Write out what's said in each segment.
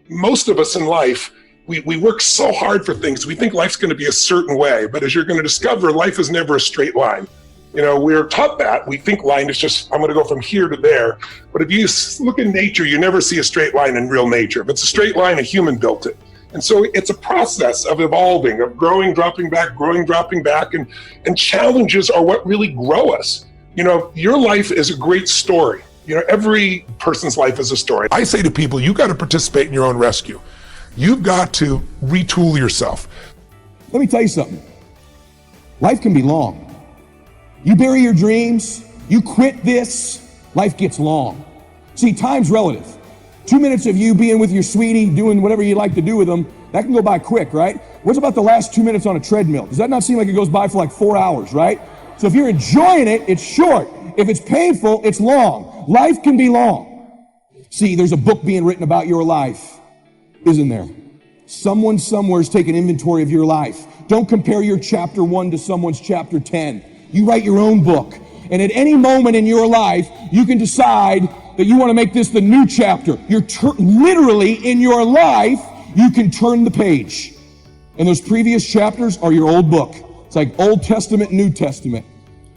Most of us in life, we work so hard for things. We think life's going to be a certain way, but as you're going to discover, life is never a straight line. We're taught that. We think line is just, I'm going to go from here to there. But if you look in nature, you never see a straight line in real nature. If it's a straight line, a human built it. And so it's a process of evolving, of growing, dropping back, growing, dropping back. And challenges are what really grow us. Your life is a great story. Every person's life is a story. I say to people, you got to participate in your own rescue. You've got to retool yourself. Let me tell you something. Life can be long. You bury your dreams, you quit this, life gets long. See, time's relative. 2 minutes of you being with your sweetie, doing whatever you like to do with them, that can go by quick, right? What's about the last 2 minutes on a treadmill? Does that not seem like it goes by for like 4 hours, right? So if you're enjoying it, it's short. If it's painful, it's long. Life can be long. See, there's a book being written about your life, isn't there? Someone somewhere is taking inventory of your life. Don't compare your chapter 1 to someone's chapter 10. You write your own book. And at any moment in your life, you can decide that you want to make this the new chapter. You're literally in your life, you can turn the page. And those previous chapters are your old book. It's like Old Testament, New Testament.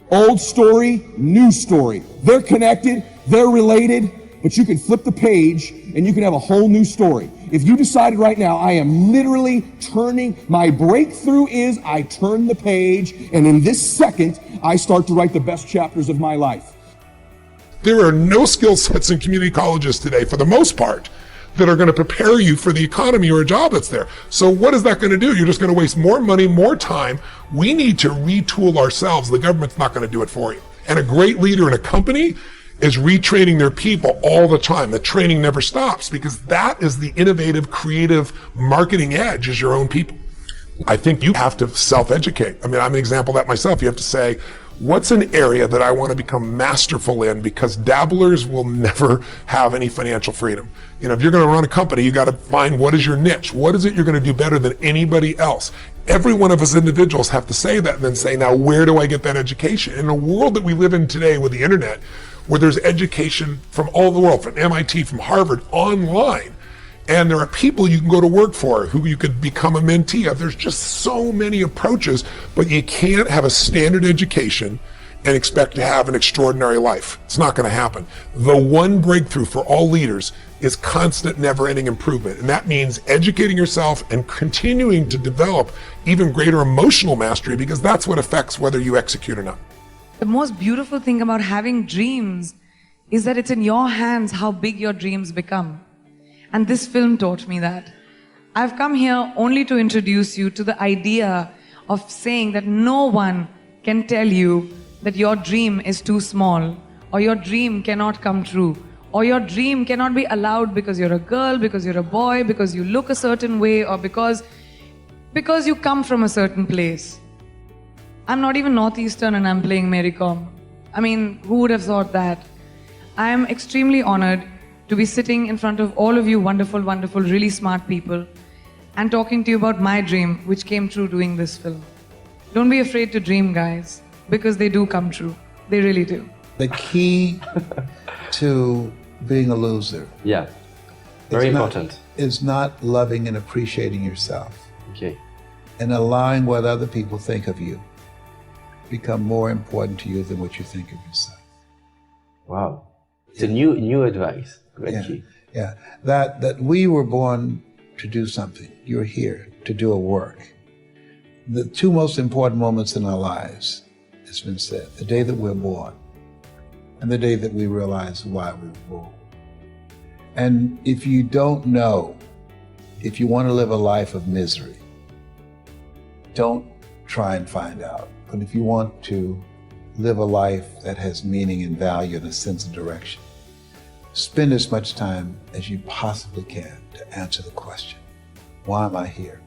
Old story, new story. They're connected, they're related, but you can flip the page and you can have a whole new story. If you decided right now, I am literally turning, my breakthrough is I turn the page, and in this second, I start to write the best chapters of my life. There are no skill sets in community colleges today, for the most part, that are going to prepare you for the economy or a job that's there. So what is that going to do? You're just going to waste more money, more time. We need to retool ourselves. The government's not going to do it for you. And a great leader in a company is retraining their people all the time. The training never stops, because that is the innovative, creative marketing edge, is your own people. I think you have to self-educate. I mean, I'm an example of that myself. You have to say, what's an area that I want to become masterful in? Because dabblers will never have any financial freedom. If you're going to run a company, you got to find what is your niche. What is it you're going to do better than anybody else? Every one of us individuals have to say that and then say, now, where do I get that education? In a world that we live in today with the internet, where there's education from all over the world, from MIT, from Harvard, online, and there are people you can go to work for who you could become a mentee of. There's just so many approaches, but you can't have a standard education and expect to have an extraordinary life. It's not going to happen. The one breakthrough for all leaders is constant, never-ending improvement. And that means educating yourself and continuing to develop even greater emotional mastery, because that's what affects whether you execute or not. The most beautiful thing about having dreams is that it's in your hands how big your dreams become. And this film taught me that. I've come here only to introduce you to the idea of saying that no one can tell you that your dream is too small, or your dream cannot come true, or your dream cannot be allowed because you're a girl, because you're a boy, because you look a certain way, or because you come from a certain place. I'm not even Northeastern and I'm playing Mary Com. I mean, who would have thought that? I am extremely honored to be sitting in front of all of you wonderful, wonderful, really smart people and talking to you about my dream, which came true doing this film. Don't be afraid to dream, guys, because they do come true. They really do. The key to being a loser. Yeah, very important. Is not loving and appreciating yourself. Okay. And allowing what other people think of you become more important to you than what you think of yourself. Wow. It's a new advice. Great key. Yeah. That we were born to do something. You're here to do a work. The two most important moments in our lives, it's been said, the day that we're born and the day that we realize why we were born. And if you don't know, if you want to live a life of misery, don't try and find out. But if you want to live a life that has meaning and value and a sense of direction, spend as much time as you possibly can to answer the question, why am I here?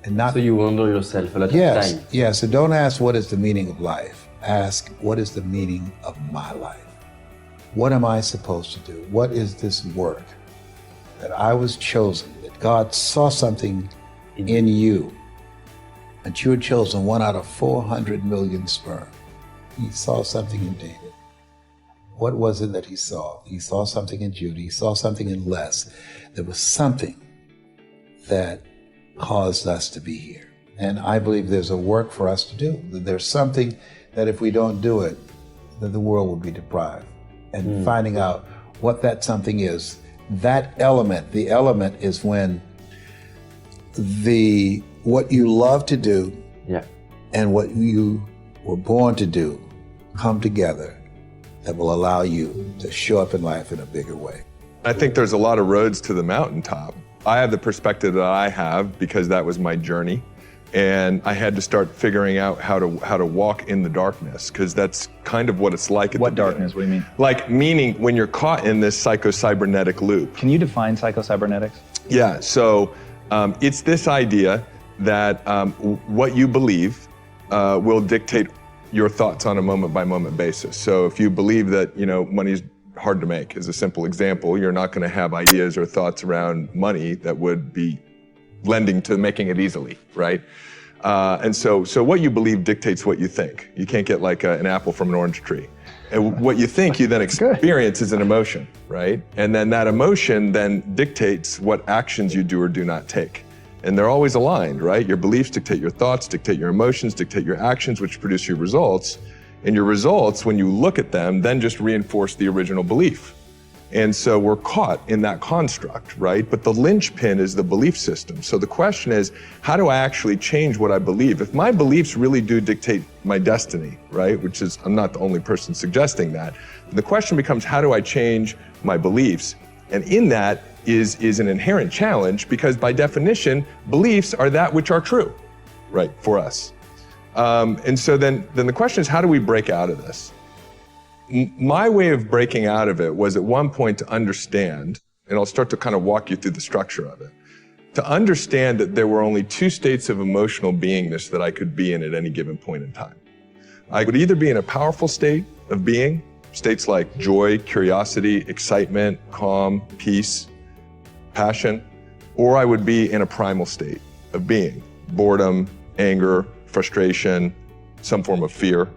And not so you wonder yourself a lot of time. Yes, so don't ask what is the meaning of life. Ask what is the meaning of my life? What am I supposed to do? What is this work that I was chosen, that God saw something in you, that you were chosen 1 out of 400 million sperm. He saw something in David. What was it that he saw? He saw something in Judy. He saw something in Les. There was something that caused us to be here. And I believe there's a work for us to do. There's something that if we don't do it, then the world will be deprived. And finding out what that something is, that element, the element is when what you love to do and what you were born to do come together that will allow you to show up in life in a bigger way. I think there's a lot of roads to the mountaintop. I have the perspective that I have because that was my journey. And I had to start figuring out how to walk in the darkness, because that's kind of what it's like at What the darkness? What do you mean? Like, meaning when you're caught in this psychocybernetic loop. Can you define psychocybernetics? Yeah, so it's this idea that what you believe will dictate your thoughts on a moment-by-moment basis. So if you believe that, money's hard to make, as a simple example, you're not going to have ideas or thoughts around money that would be lending to making it easily, right? And so what you believe dictates what you think. You can't get like an apple from an orange tree. And what you think you then experience is an emotion, right? And then that emotion then dictates what actions you do or do not take. And they're always aligned, right? Your beliefs dictate your thoughts, dictate your emotions, dictate your actions, which produce your results. And your results, when you look at them, then just reinforce the original belief. And so we're caught in that construct, right? But the linchpin is the belief system. So the question is, how do I actually change what I believe? If my beliefs really do dictate my destiny, right? Which is, I'm not the only person suggesting that. The question becomes, how do I change my beliefs? And in that is an inherent challenge, because by definition, beliefs are that which are true, right, for us. And so then the question is, how do we break out of this? My way of breaking out of it was at one point to understand, and I'll start to kind of walk you through the structure of it, to understand that there were only two states of emotional beingness that I could be in at any given point in time. I would either be in a powerful state of being, states like joy, curiosity, excitement, calm, peace, passion, or I would be in a primal state of being, boredom, anger, frustration, some form of fear.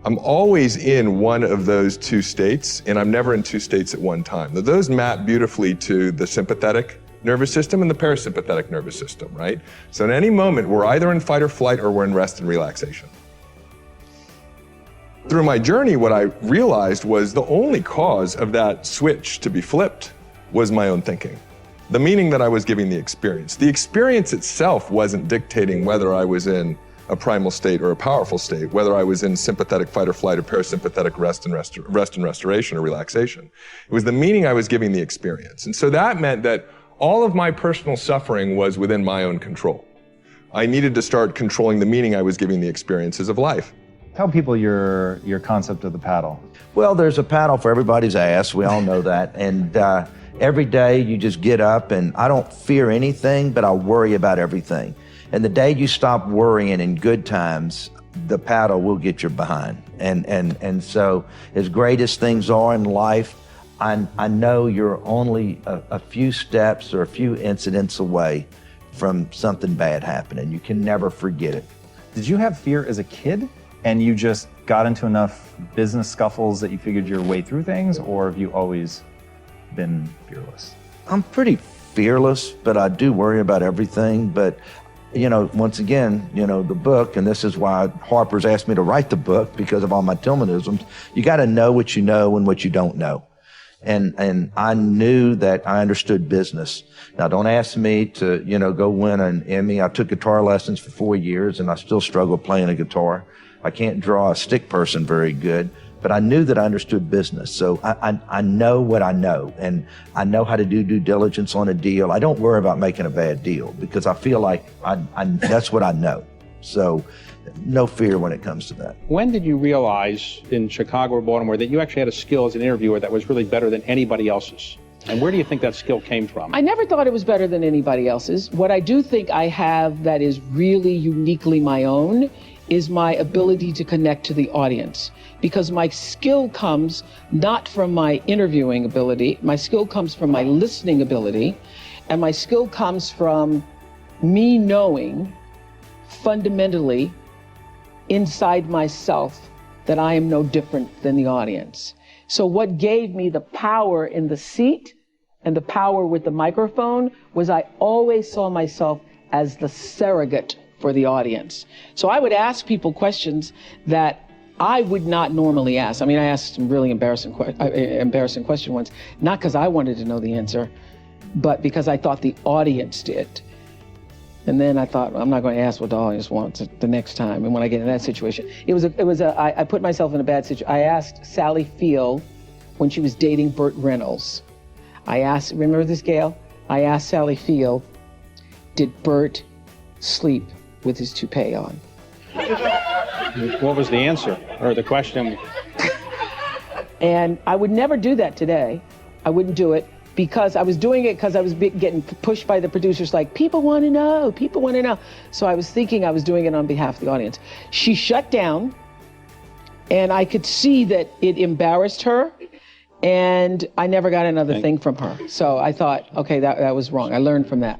I'm always in one of those two states, and I'm never in two states at one time. Now, those map beautifully to the sympathetic nervous system and the parasympathetic nervous system, right? So at any moment, we're either in fight or flight or we're in rest and relaxation. Through my journey, what I realized was the only cause of that switch to be flipped was my own thinking. The meaning that I was giving the experience. The experience itself wasn't dictating whether I was in a primal state or a powerful state, whether I was in sympathetic fight or flight or parasympathetic rest and restoration or relaxation. It was the meaning I was giving the experience. And so that meant that all of my personal suffering was within my own control. I needed to start controlling the meaning I was giving the experiences of life. Tell people your concept of the paddle. Well, there's a paddle for everybody's ass. We all know that. And every day you just get up, and I don't fear anything, but I worry about everything. And the day you stop worrying in good times, the paddle will get your behind. And so as great as things are in life, I know you're only a few steps or a few incidents away from something bad happening. You can never forget it. Did you have fear as a kid, and you just got into enough business scuffles that you figured your way through things, or have you always been fearless? I'm pretty fearless, but I do worry about everything. But once again, the book, and this is why Harper's asked me to write the book, because of all my Tillmanisms, you got to know what you know and what you don't know. And I knew that I understood business. Now, don't ask me to, go win an Emmy. I took guitar lessons for 4 years, and I still struggle playing a guitar. I can't draw a stick person very good, but I knew that I understood business. So I know what I know, and I know how to do due diligence on a deal. I don't worry about making a bad deal, because I feel like that's what I know. So no fear when it comes to that. When did you realize in Chicago or Baltimore that you actually had a skill as an interviewer that was really better than anybody else's? And where do you think that skill came from? I never thought it was better than anybody else's. What I do think I have that is really uniquely my own is my ability to connect to the audience. Because my skill comes not from my interviewing ability, my skill comes from my listening ability, and my skill comes from me knowing fundamentally inside myself that I am no different than the audience. So what gave me the power in the seat and the power with the microphone was I always saw myself as the surrogate for the audience. So I would ask people questions that I would not normally ask. I mean, I asked some really embarrassing question once, not because I wanted to know the answer, but because I thought the audience did. And then I thought, I'm not going to ask what the audience wants the next time. And when I get in that situation, I put myself in a bad situation. I asked Sally Field when she was dating Burt Reynolds. Remember this, Gail? I asked Sally Field, did Burt sleep with his toupee on? What was the answer, or the question? And I would never do that today. I wouldn't do it because I was doing it because I was getting pushed by the producers like, people want to know, people want to know. So I was thinking I was doing it on behalf of the audience. She shut down, and I could see that it embarrassed her, and I never got another thing from her. So I thought, okay, that was wrong. I learned from that.